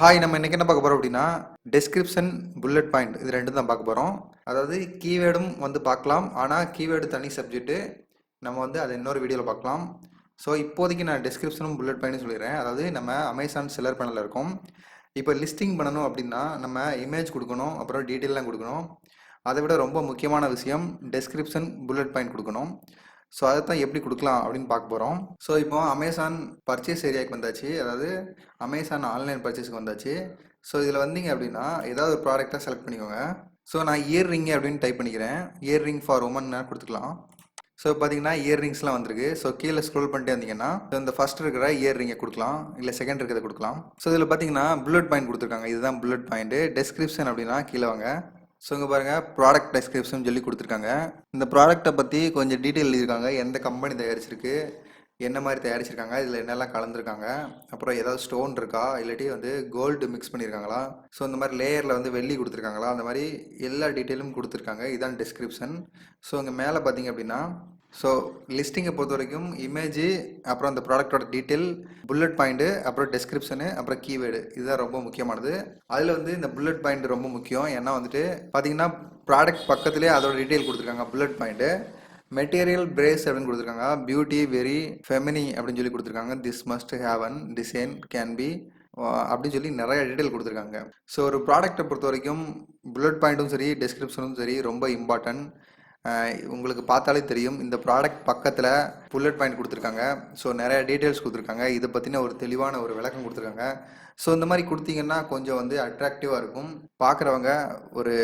Hi, நம்ம இன்னைக்கு என்ன பார்க்க போறோம் அப்படின்னா டெஸ்கிரிப்ஷன், புல்லட் பாயிண்ட் இது ரெண்டும் தான் பார்க்க போறோம். அதாவது கீவேர்டும் வந்து பார்க்கலாம். ஆனால் கீவேர்டு தனி சப்ஜெக்ட். நம்ம வந்து அதை இன்னொரு வீடியோவில் பார்க்கலாம். ஸோ இப்போதைக்கு நான் டெஸ்கிரிப்ஷனும் புல்லட் பாயிண்ட்டும் சொல்லிடுறேன். அதாவது நம்ம அமேசான் செல்லர் பேனலில் இருக்கோம். இப்போ லிஸ்டிங் பண்ணணும் அப்படின்னா நம்ம இமேஜ் கொடுக்கணும், அப்புறம் டீட்டெயிலாம் கொடுக்கணும். அதை விட ரொம்ப முக்கியமான விஷயம் டெஸ்கிரிப்ஷன், புல்லட் பாயிண்ட் கொடுக்கணும். ஸோ அதை தான் எப்படி கொடுக்கலாம் அப்படின்னு பார்க்க போகிறோம். ஸோ இப்போ அமேசான் பர்ச்சேஸ் ஏரியாவுக்கு வந்தாச்சு. அதாவது அமேசான் ஆன்லைன் பர்ச்சேஸ்க்கு வந்தாச்சு. ஸோ இதில் வந்தீங்க அப்படின்னா ஏதாவது ஒரு ப்ராடக்டாக செலக்ட் பண்ணிக்கோங்க. ஸோ நான் இயர் ரிங்கு அப்படின்னு டைப் பண்ணிக்கிறேன். இயர் ரிங் ஃபார் உமன் கொடுத்துக்கலாம். ஸோ பார்த்தீங்கன்னா இயர் ரிங்ஸ்லாம் வந்திருக்கு. ஸோ கீழே ஸ்க்ரோல் பண்ணிட்டே வந்தீங்கன்னா இந்த ஃபர்ஸ்ட் இருக்கிற இயர் ரிங்கை கொடுக்கலாம், இல்லை செகண்ட் இருக்கிறத கொடுக்கலாம். ஸோ இதில் பார்த்தீங்கன்னா புல்லட் பாயிண்ட் கொடுத்துருக்காங்க. இதுதான் புல்லட் பாயிண்ட். டெஸ்கிரிப்ஷன் அப்படின்னா கீழே வாங்க. ஸோ இங்கே பாருங்கள், ப்ராடக்ட் டெஸ்கிரிப்ஷன் சொல்லி கொடுத்துருக்காங்க. இந்த ப்ராடக்ட்டை பற்றி கொஞ்சம் டீட்டெயில் எழுதியிருக்காங்க. எந்த கம்பெனி தயாரிச்சிருக்கு, என்ன மாதிரி தயாரிச்சிருக்காங்க, இதில் என்னெல்லாம் கலந்துருக்காங்க, அப்புறம் ஏதாவது ஸ்டோன் இருக்கா, இல்லாட்டி வந்து கோல்டு மிக்ஸ் பண்ணியிருக்காங்களா, ஸோ இந்த மாதிரி லேயரில் வந்து வெள்ளி கொடுத்துருக்காங்களா, அந்த மாதிரி எல்லா டீட்டெயிலும் கொடுத்துருக்காங்க. இதுதான் டெஸ்கிரிப்ஷன். ஸோ இங்கே மேலே பார்த்தீங்க அப்படின்னா ஸோ லிஸ்டிங்கை பொறுத்த வரைக்கும் இமேஜ், அப்புறம் அந்த ப்ராடக்டோட டீட்டெயில், புல்லட் பாயிண்ட்டு, அப்புறம் டெஸ்கிரிப்ஷனு, அப்புறம் கீவேர்டு, இதுதான் ரொம்ப முக்கியமானது. அதில் வந்து இந்த புல்லட் பாயிண்ட் ரொம்ப முக்கியம். ஏன்னா வந்துட்டு பார்த்தீங்கன்னா ப்ராடக்ட் பக்கத்துலேயே அதோட டீட்டெயில் கொடுத்துருக்காங்க. புல்லட் பாயிண்ட்டு மெட்டீரியல் பிரேஸ் அப்படின்னு கொடுத்துருக்காங்க. பியூட்டி வெரி ஃபெமினி அப்படின்னு சொல்லி கொடுத்துருக்காங்க. This must have an design can be அப்படின்னு சொல்லி நிறைய டீட்டெயில் கொடுத்துருக்காங்க. ஸோ ஒரு ப்ராடக்டை பொறுத்த வரைக்கும் புல்லட் பாயிண்ட்டும் சரி, டெஸ்கிரிப்ஷனும் சரி ரொம்ப இம்பார்ட்டன்ட். உங்களுக்கு பார்த்தாலே தெரியும், இந்த ப்ராடக்ட் பக்கத்தில் புல்லட் பாயிண்ட் கொடுத்துருக்காங்க. ஸோ நிறைய டீட்டெயில்ஸ் கொடுத்துருக்காங்க. இதை பற்றின ஒரு தெளிவான ஒரு விளக்கம் கொடுத்துருக்காங்க. ஸோ இந்த மாதிரி கொடுத்தீங்கன்னா கொஞ்சம் வந்து அட்ராக்டிவாக இருக்கும், பார்க்குறவங்க ஒரு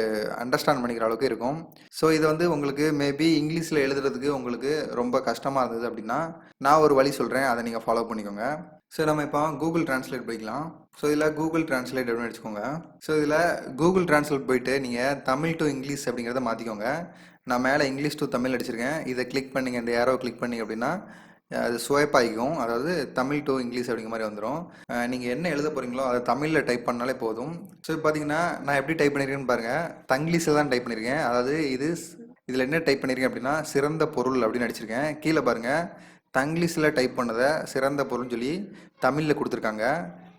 அண்டர்ஸ்டாண்ட் பண்ணிக்கிற அளவுக்கு இருக்கும். ஸோ இதை வந்து உங்களுக்கு மேபி இங்கிலீஷில் எழுதுறதுக்கு உங்களுக்கு ரொம்ப கஷ்டமாக இருந்தது அப்படின்னா நான் ஒரு வழி சொல்கிறேன், அதை நீங்கள் ஃபாலோ பண்ணிக்கோங்க. ஸோ நம்ம இப்போ கூகுள் டிரான்ஸ்லேட் போய்க்கலாம். ஸோ இதில் கூகுள் டிரான்ஸ்லேட் அப்படின்னு வச்சுக்கோங்க. ஸோ இதில் கூகுள் டிரான்ஸ்லேட் போயிட்டு நீங்கள் தமிழ் டு இங்கிலீஷ் அப்படிங்கிறத மாற்றிக்கோங்க. நான் மேலே இங்கிலீஷ் டு தமிழ் அடிச்சிருக்கேன். இதை கிளிக் பண்ணிங்க, இந்த ஏரோ கிளிக் பண்ணிங்க அப்படின்னா அது ஸ்வைப் ஆகிக்கும். அதாவது தமிழ் டு இங்கிலீஷ் அப்படிங்கிற மாதிரி வந்துடும். நீங்கள் என்ன எழுத போகிறீங்களோ அதை தமிழில் டைப் பண்ணாலே போதும். ஸோ இப்போ பார்த்தீங்கன்னா நான் எப்படி டைப் பண்ணியிருக்கேன்னு பாருங்கள். தங்கிலீஷில் தான் டைப் பண்ணியிருக்கேன். அதாவது இதில் என்ன டைப் பண்ணியிருக்கேன் அப்படின்னா சிறந்த பொருள் அப்படின்னு அடிச்சிருக்கேன். கீழே பாருங்கள், தங்கிலீஷில் டைப் பண்ணதை சிறந்த பொருள்னு சொல்லி தமிழில் கொடுத்துருக்காங்க.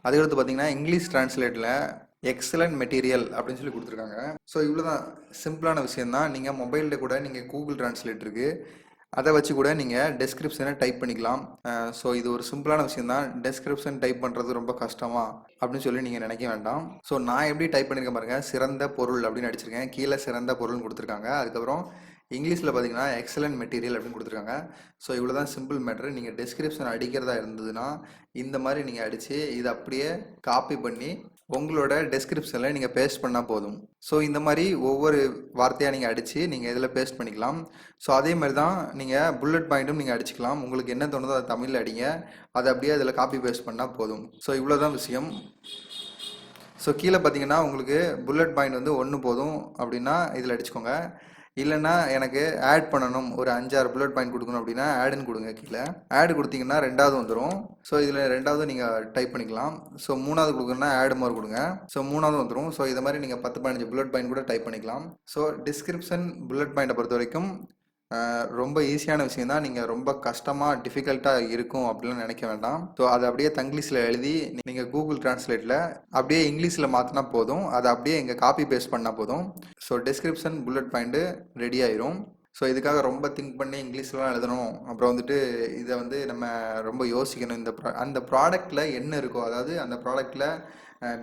அதுக்கடுத்து பார்த்தீங்கன்னா இங்கிலீஷ் டிரான்ஸ்லேட்டில் எக்ஸலண்ட் மெட்டீரியல் அப்படின்னு சொல்லி கொடுத்துருக்காங்க. ஸோ இவ்வளோ தான், சிம்பிளான விஷயந்தான். நீங்கள் மொபைலில் கூட நீங்கள் கூகுள் டிரான்ஸ்லேட் இருக்குது, அதை வச்சு கூட நீங்கள் டெஸ்கிரிப்ஷனை டைப் பண்ணிக்கலாம். ஸோ இது ஒரு சிம்பிளான விஷயந்தான். டெஸ்கிரிப்ஷன் டைப் பண்ணுறது ரொம்ப கஷ்டமா அப்படின்னு சொல்லி நீங்கள் நினைக்க வேண்டாம். ஸோ நான் எப்படி டைப் பண்ணியிருக்கேன் பாருங்கள், சிறந்த பொருள் அப்படின்னு அடிச்சிருக்கேன். கீழே சிறந்த பொருள்னு கொடுத்துருக்காங்க. அதுக்கப்புறம் இங்கிலீஷில் பார்த்தீங்கன்னா எக்ஸலண்ட் மெட்டீரியல் அப்படின்னு கொடுத்துருக்காங்க. ஸோ இவ்வளோ தான் சிம்பிள் மேட்ரு. நீங்கள் டெஸ்கிரிப்ஷன் அடிக்கிறதா இருந்ததுன்னா இந்த மாதிரி நீங்கள் அடித்து இதை அப்படியே காப்பி பண்ணி உங்களோட டெஸ்கிரிப்ஷனில் நீங்கள் பேஸ்ட் பண்ணால் போதும். ஸோ இந்த மாதிரி ஒவ்வொரு வார்த்தையாக நீங்கள் அடித்து நீங்கள் இதில் பேஸ்ட் பண்ணிக்கலாம். ஸோ அதே மாதிரி தான் நீங்கள் புல்லட் பாயிண்ட்டும் நீங்கள் அடிச்சுக்கலாம். உங்களுக்கு என்ன தோணுதோ அதை தமிழில் அடிங்க, அதை அப்படியே அதில் காப்பி பேஸ்ட் பண்ணால் போதும். ஸோ இவ்வளோ தான் விஷயம். ஸோ கீழே பார்த்தீங்கன்னா உங்களுக்கு புல்லட் பாயிண்ட் வந்து 1 போதும் அப்படின்னா இதில் அடிச்சுக்கோங்க. இல்லைன்னா எனக்கு ஆட் பண்ணணும், ஒரு 5-6 புல்லட் பாயிண்ட் கொடுக்கணும் அப்படின்னா ஆடுன்னு கொடுங்க. கீழே ஆடு கொடுத்தீங்கன்னா 2வது வந்துடும். ஸோ இதில் 2வது நீங்கள் டைப் பண்ணிக்கலாம். ஸோ 3வது கொடுக்கணும்னா ஆடு மாதிரி கொடுங்க. ஸோ 3வது வந்துடும். ஸோ இதை மாதிரி நீங்கள் 10-15 புல்லட் பாயிண்ட் கூட டைப் பண்ணிக்கலாம். ஸோ டிஸ்கிரிப்ஷன் புல்லட் பாயிண்ட்டை பொறுத்த வரைக்கும் ரொம்ப ஈஸியான விஷயம் தான். நீங்கள் ரொம்ப கஷ்டமாக டிஃபிகல்ட்டாக இருக்கும் அப்படிலாம் நினைக்க வேண்டாம். ஸோ அதை அப்படியே தங்கிலீஷில் எழுதி நீங்கள் கூகுள் டிரான்ஸ்லேட்டில் அப்படியே இங்கிலீஷில் மாற்றினா போதும். அதை அப்படியே இங்கே காப்பி பேஸ்ட் பண்ணால் போதும். So description bullet point ready ஆயிரும். ஸோ இதுக்காக ரொம்ப திங்க் பண்ணி இங்கிலீஷ்லாம் எழுதணும், அப்புறம் வந்துட்டு இதை வந்து நம்ம ரொம்ப யோசிக்கணும். அந்த ப்ராடக்டில் என்ன இருக்கோ, அதாவது அந்த ப்ராடக்டில்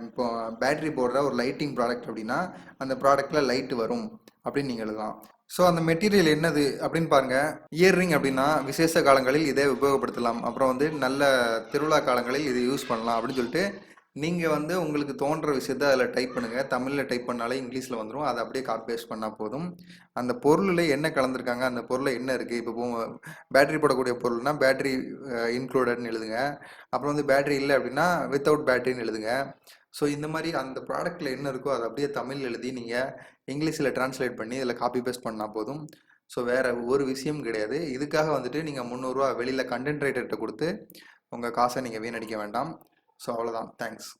இப்போ பேட்ரி போடுற ஒரு லைட்டிங் ப்ராடக்ட் அப்படின்னா அந்த ப்ராடக்டில் லைட்டு வரும் அப்படின்னு நீங்கள் எழுதலாம். ஸோ அந்த மெட்டீரியல் என்னது அப்படின்னு பாருங்கள். இயர்ரிங் அப்படின்னா விசேஷ காலங்களில் இதை உபயோகப்படுத்தலாம், அப்புறம் வந்து நல்ல திருவிழா காலங்களில் இதை யூஸ் பண்ணலாம் அப்படின்னு சொல்லிட்டு நீங்கள் வந்து உங்களுக்கு தோன்ற விஷயத்த அதில் டைப் பண்ணுங்கள். தமிழில் டைப் பண்ணாலே இங்கிலீஷில் வந்துடும். அதை அப்படியே காப்பி பேஸ்ட் பண்ணால் போதும். அந்த பொருளில் என்ன கலந்துருக்காங்க, அந்த பொருளில் என்ன இருக்குது, இப்போ பேட்ரி போடக்கூடிய பொருள்னால் பேட்ரி இன்க்ளூடட்னு எழுதுங்க. அப்புறம் வந்து பேட்ரி இல்லை அப்படின்னா வித்தவுட் பேட்ரின்னு எழுதுங்க. ஸோ இந்த மாதிரி அந்த ப்ராடக்ட்டில் என்ன இருக்கோ அதை அப்படியே தமிழ் எழுதி நீங்கள் இங்கிலீஷில் டிரான்ஸ்லேட் பண்ணி இதில் காப்பி பேஸ்ட் பண்ணால் போதும். ஸோ வேறு ஒரு விஷயம் கிடையாது. இதுக்காக வந்துட்டு நீங்கள் 300 ரூபா வெளியில் கண்டென்ட் ரைட்டர்கிட்ட கொடுத்து உங்கள் காசை நீங்கள் வீணடிக்க வேண்டாம். ஸோ அவ்வளோதான். தேங்க்ஸ்.